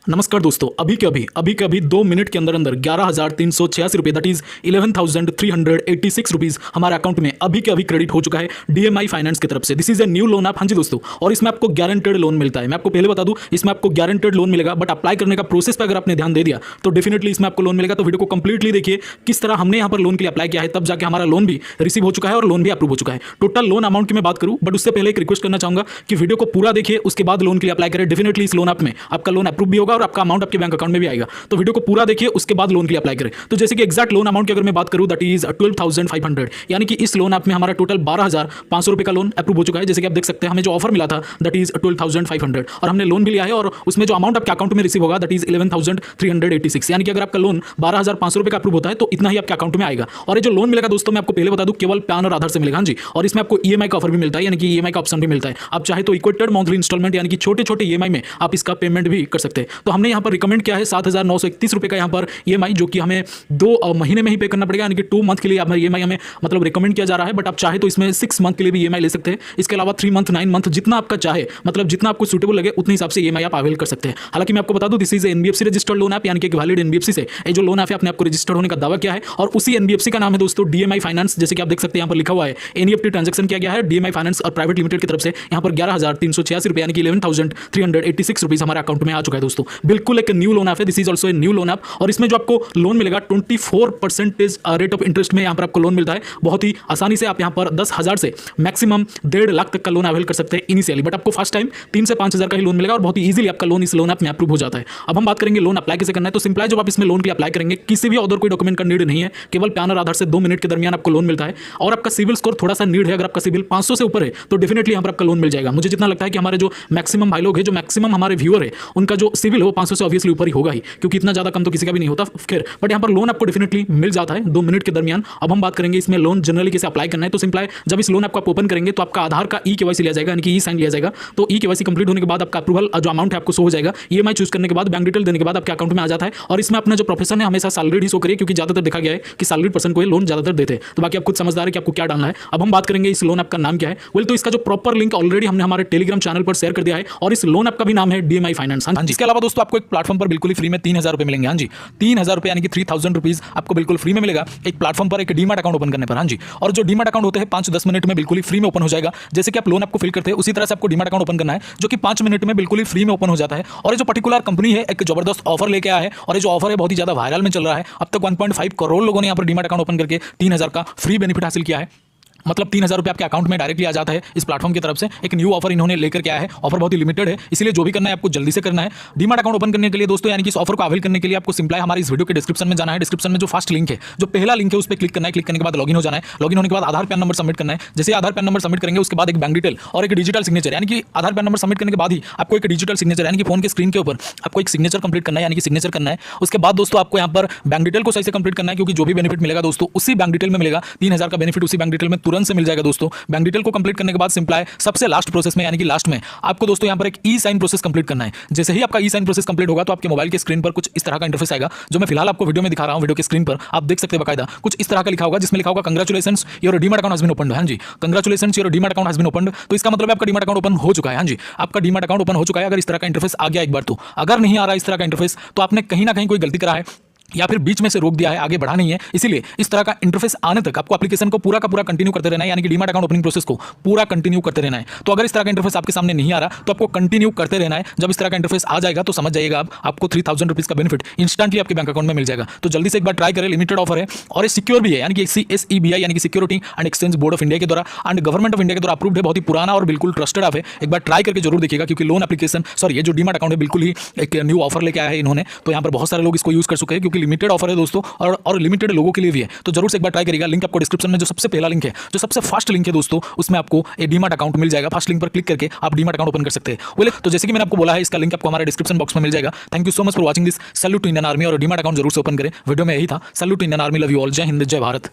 नमस्कार दोस्तों, अभी के अभी 2 मिनट के अंदर अंदर 11,386 रुपये दैट इज 11,386 रुपीज़ हमारे अकाउंट में अभी के अभी क्रेडिट हो चुका है डीएमआई फाइनेंस की तरफ से। This is a new loan app. हाँ जी दोस्तों, और इसमें आपको गारंटेड लोन मिलता है। मैं आपको पहले बता दूं, इसमें आपको गारंटेड लोन मिलेगा, बट अप्लाई करने का प्रोसेस पर अगर आपने ध्यान दे दिया तो डेफिनेटली इसमें आपको लोन मिलेगा। तो वीडियो को कंप्लीटली देखिए किस तरह हमने यहाँ पर लोन के लिए अप्लाई किया है, तब जाके हमारा लोन भी रिसीव हो चुका है और लोन भी अप्रूव हो चुका है। टोटल लोन अमाउंट की मैं बात करूं, बट उससे पहले एक रिक्वेस्ट करना चाहूंगा कि वीडियो को पूरा देखिए, उसके बाद लोन के लिए अप्लाई करें। डेफिनेटली इस लोन ऐप में आपका लोन अप्रूव भी होगा और आपका अमाउंट आपके बैंक अकाउंट में भी आएगा। तो वीडियो को पूरा देखिए, उसके बाद लोन के लिए अप्लाई करें। तो जैसे कि एक्जैक्ट लोन अमाउंट की अगर मैं बात करूं दैट इज 12,500, यानी कि इस लोन ऐप में हमारा टोटल 12,500 रुपए का लोन अप्रूव हो चुका है। जैसे कि आप देख सकते हैं, हमें जो ऑफर मिला था दैट इज 12,500 और हमने लोन भी लिया है, और उसमें जो अमाउंट आपके अकाउंट में रिसीव होगा दैट इज 11,386। यानी कि अगर आपका लोन 12,500 रुपए का अप्रूव होता है तो इतना ही आपके अकाउंट में आएगा। और ये जो लोन मिलेगा दोस्तों, मैं आपको पहले बता दूं, केवल पैन और आधार से मिलेगा। हाँ जी, और इसमें आपको ईएमआई का ऑफर भी मिलता है, यानी कि ईएमआई का ऑप्शन भी मिलता है। आप चाहे तो इक्वेटेड मंथली इंस्टॉलमेंट यानी कि छोटे छोटे ईएमआई में आप इसका पेमेंट भी कर सकते हैं। तो हमने यहाँ पर रिकमेंड किया है 7,931 रुपए का यहाँ पर ईएमआई, जो कि हमें 2 महीने में ही पे करना पड़ेगा, यानी कि 2 मंथ के लिए हमारे ईएमआई हमें मतलब रिकमेंड किया जा रहा है। बट आप चाहे तो इसमें 6 मंथ के लिए भी ईएमआई ले सकते हैं। इसके अलावा 3 मंथ, 9 मंथ, जितना आपका चाहे, मतलब जितना आपको सूटेबल लगे उतने हिसाब से ईएमआई आप अवेल कर सकते हैं। हालांकि मैं आपको बता दूं, this is NBFC registered loan app, यानी कि वैलिड एनबीएफसी से ये जो लोन ऐप है अपने आपको रजिस्टर्ड होने का दावा किया है, और उसी एनबीएफसी का नाम है दोस्तों डीएमआई फाइनेंस। जैसे कि आप देख सकते हैं यहाँ पर लिखा हुआ है एनईएफटी ट्रांजैक्शन किया गया है डीएमआई फाइनेंस और प्राइवेट लिमिटेड की तरफ से। यहाँ पर 11,386 रुपये यानी कि 11,386 रुपीज़ हमारे अकाउंट में आ चुका है दोस्तों। बिल्कुल एक न्यू लोन ऐप है, this is also a new loan app. और इसमें जो आपको लोन मिलेगा 24% रेट ऑफ इंटरेस्ट में यहाँ पर आपको लोन मिलता है। बहुत ही आसानी से आप यहाँ पर 10,000 से मैक्सिमम 1.5 लाख तक का लोन अवेल कर सकते हैं इनिशियली, बट आपको फर्स्ट टाइम 3 से 5,000 का ही लोन मिलेगा और बहुत ही ईजिली आपका लोन इस लोन ऐप में अप्रूव हो जाता है। अब हम बात करेंगे लोन अप्लाई कैसे करना है। तो सिंपल है, जब आप इसमें लोन के लिए अप्लाई करेंगे, किसी भी अदर कोई डॉक्यूमेंट का नीड नहीं है, केवल पैन और आधार से 2 मिनट के दरमियान आपको लोन मिलता है। और आपका सिविल स्कोर थोड़ा सा नीड है, अगर आपका सिविल 500 से ऊपर है तो डेफिनेटली यहाँ पर आपका लोन मिल जाएगा। मुझे जितना लगता है कि हमारे जो मैक्सिमम भाई लोग हैं, जो मैक्सिमम हमारे व्यूअर है, उनका जो सिविल हो 500 से ऑब्वियसली ऊपर ही होगा ही, क्योंकि इतना ज़्यादा कम तो किसी का भी नहीं होता खैर। बट यहाँ पर लोन आपको डेफिनेटली मिल जाता है 2 मिनट के दरमियान। अब हम बात करेंगे इसमें लोन जनरली कैसे अप्लाई करना है। तो सिंपल है, जब इस लोन आपको आप ओपन करेंगे तो आपका आधार का ई-केवाईसी लिया जाएगा, यानी कि ई साइन लिया जाएगा। तो ई-केवाईसी कंप्लीट होने के बाद आपका अप्रूवल जो अमाउंट है आपको शो हो जाएगा। ईएमआई चूज करने के बाद बैंक डिटेल देने के बाद आपके अकाउंट में आ जाता है। और इसमें अपना जो प्रोफेशन है हमेशा सैलरीड ही शो करिए, क्योंकि ज्यादातर देखा गया है कि सैलरीड पर्सन को ये लोन ज्यादातर देते हैं। तो बाकी आप खुद समझदार है कि आपको क्या डालना है। अब हम बात करेंगे इस लोन आपका नाम क्या है। वेल, तो इसका जो प्रॉपर लिंक ऑलरेडी हमने हमारे टेलीग्राम चैनल पर शेयर कर दिया है, और इस लोन आपका भी नाम है डीएमआई फाइनेंस। हाँ जी, इसके अलावा दोस्तों आपको एक प्लेटफॉर्म पर बिल्कुल फ्री में 3,000 रुपए मिलेंगे। हाँ जी, 3,000 रुपए यानी कि 3,000 रुपीज आपको बिल्कुल फ्री में मिलेगा एक प्लेटफॉर्म पर, एक डीमैट अकाउंट ओपन करने पर। हाँ जी, और जो डीमैट अकाउंट होते हैं 5-10 मिनट में बिल्कुल ही फ्री में ओपन हो जाएगा। जैसे कि आप लोन आपको फिल करते हैं उसी तरह से आपको डीमैट अकाउंट ओपन करना है, जो कि 5 मिनट में बिल्कुल ही फ्री में ओपन हो जाता है। और ये जो पर्टिकुलर कंपनी है एक जबरदस्त ऑफर लेके आया है, और ये जो ऑफर है बहुत ही ज्यादा वायरल में चल रहा है। अब तक 1.5 करोड़ लोगों ने यहाँ पर डीमैट अकाउंट ओपन करके 3,000 का फ्री बेनिफिट हासिल किया है। मतलब 3,000 रुपये आपके अकाउंट में डायरेक्टली आ जाता है इस प्लेटफॉर्म की तरफ से। एक न्यू ऑफर इन्होंने लेकर के आया है। ऑफर बहुत ही लिमिटेड है, इसलिए जो भी करना है आपको जल्दी से करना है। डीमैट अकाउंट ओपन करने के लिए दोस्तों, यानी कि इस ऑफर को अवेल करने के लिए आपको सिंपल है हमारी इस वीडियो के डिस्क्रिप्शन में जाना है। डिस्क्रिप्शन में जो फर्स्ट लिंक है, जो पहला लिंक है, उस पर क्लिक करना है। क्लिक करने के बाद लॉगिन हो जाना है। लॉगिन होने के बाद आधार पैन नंबर सबमिट करना है। जैसे आधार पैन नंबर सबमिट करेंगे उसके बाद एक बैंक डिटेल और एक डिजिटल सिग्नेचर, यानी कि आधार पैन नंबर सबमिट करने के बाद ही आपको एक डिजिटल सिग्नेचर, यानी कि फोन के स्क्रीन के ऊपर आपको एक सिग्नेचर कंप्लीट करना है, यानी कि सिग्नेचर करना है। उसके बाद दोस्तों आपको यहाँ पर बैंक डिटेल को सही से कंप्लीट करना है, क्योंकि जो भी बेनिफिट मिलेगा दोस्तों उसी बैंक डिटेल में मिलेगा। 3,000 का बेनिफिट उसी बैंक डिटेल में तुरंत से मिल जाएगा दोस्तों। बैंक डिटेल को कंप्लीट करने के बाद सिंपल है, सबसे लास्ट प्रोसेस में, यानी कि लास्ट में आपको दोस्तों यहाँ पर एक ई साइन प्रोसेस कंप्लीट करना है। जैसे ही आपका ई साइन प्रोसेस कंप्लीट होगा तो आपके मोबाइल के स्क्रीन पर कुछ इस तरह का इंटरफेस आएगा, जो मैं फिलहाल आपको वीडियो में दिखा रहा हूं। वीडियो के स्क्रीन पर आप देख सकते हैं बकायदा कुछ इस तरह का लिखा होगा, जिसमें लिखा होगा congratulations your demat account has been opened. हाँ जी, congratulations your demat account has been opened. तो इसका मतलब आपका डीमैट अकाउंट ओपन हो चुका है। हाँ जी, आपका डीमैट अकाउंट ओपन हो चुका है। अगर इस तरह का इंटरफेस आ गया एक बार तो, अगर नहीं आ रहा इस तरह का इंटरफेस तो आपने कहीं ना कहीं कोई गलती करा है, या फिर बीच में से रोक दिया है, आगे बढ़ा नहीं है। इसीलिए इस तरह का इंटरफेस आने तक आपको एप्लीकेशन को पूरा का पूरा कंटिन्यू करते रहना है, यानी कि डीमैट अकाउंट ओपनिंग प्रोसेस को पूरा कंटिन्यू करते रहना है। तो अगर इस तरह का इंटरफेस आपके सामने नहीं आ रहा तो आपको कंटिन्यू करते रहना है। जब इस तरह का इंटरफेस आ जाएगा तो समझ जाइएगा आपको 3,000 रुपीज का बेनिफिट इंस्टेंटली आपके बैंक अकाउंट में मिल जाएगा। तो जल्दी से एक बार ट्राई करें, लिमिटेड ऑफर है और ये सिक्योर भी है, यानी कि SEBI यानी कि security and exchange board of India के द्वारा एंड गवर्नमेंट ऑफ इंडिया के द्वारा अप्रूव्ड है। बहुत ही पुराना और बिल्कुल ट्रस्टेड ऐप है। एक बार ट्राई करके जरूर देखिएगा, क्योंकि लोन एप्लीकेशन ये जो डीमैट अकाउंट है बिल्कुल ही एक न्यू ऑफर लेके आया है इन्होंने। तो यहाँ पर बहुत सारे लोग इसको यूज कर चुके हैं, क्योंकि लिमिटेड ऑफर है दोस्तों और लिमिटेड लोगों के लिए भी है। तो जरूर से एक बार ट्राई करिएगा। लिंक आपको डिस्क्रिप्शन में जो सबसे पहला लिंक है, जो सबसे फर्स्ट लिंक है दोस्तों, उसमें आपको एक डीमैट अकाउंट मिल जाएगा। फर्स्ट लिंक पर क्लिक करके आप डीमैट अकाउंट ओपन कर सकते हैं। बोले तो जैसे कि मैंने आपको बोला है, इसका लिंक आपको हमारे डिस्क्रिप्शन बॉक्स में मिल जाएगा। Thank you so much for watching this. Salute to Indian Army, और डीमैट अकाउंट जरूर से ओपन करें। वीडियो में यही था। Salute to Indian Army, love you all. जय हिंद, जय भारत।